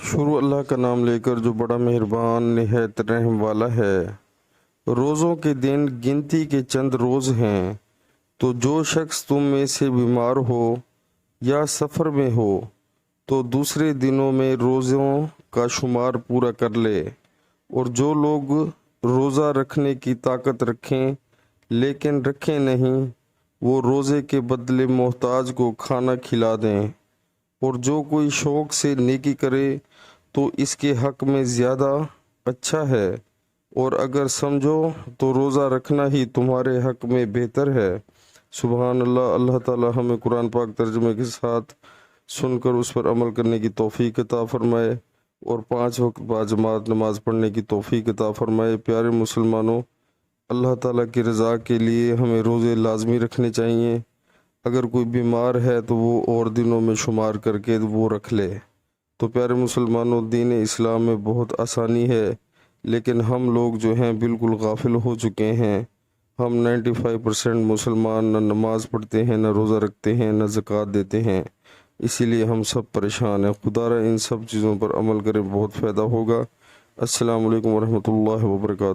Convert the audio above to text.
शुरू अल्लाह का नाम लेकर जो बड़ा मेहरबान निहायत रहम वाला है। रोज़ों के दिन गिनती के चंद रोज़ हैं, तो जो शख्स तुम में से बीमार हो या सफ़र में हो तो दूसरे दिनों में रोज़ों का शुमार पूरा कर ले। और जो लोग रोज़ा रखने की ताकत रखें लेकिन रखें नहीं, वो रोज़े के बदले मोहताज को खाना खिला दें। और जो कोई शौक़ से नेकी करे तो इसके हक़ में ज़्यादा अच्छा है, और अगर समझो तो रोज़ा रखना ही तुम्हारे हक़ में बेहतर है। सुबहान अल्लाह। अल्लाह ताला हमें कुरान पाक तर्जुमे के साथ सुनकर उस पर अमल करने की तौफ़ीक अता फ़रमाए और 5 वक्त बाजमात नमाज पढ़ने की तौफ़ीक अता फ़रमाए। प्यारे मुसलमानों, अल्लाह ताला की रज़ा के लिए हमें रोज़े लाजमी रखने चाहिए। अगर कोई बीमार है तो वो और दिनों में शुमार करके वो रख ले। तो प्यारे मुसलमानों, दीन इस्लाम में बहुत आसानी है, लेकिन हम लोग जो हैं बिल्कुल गाफिल हो चुके हैं। हम 95% मुसलमान न नमाज़ पढ़ते हैं, न रोज़ा रखते हैं, न ज़कात देते हैं। इसीलिए हम सब परेशान हैं। खुदारा इन सब चीज़ों पर अमल करें, बहुत फ़ायदा होगा। अस्सलामु अलैकुम वरहमतुल्लाहि वबरकातुहू।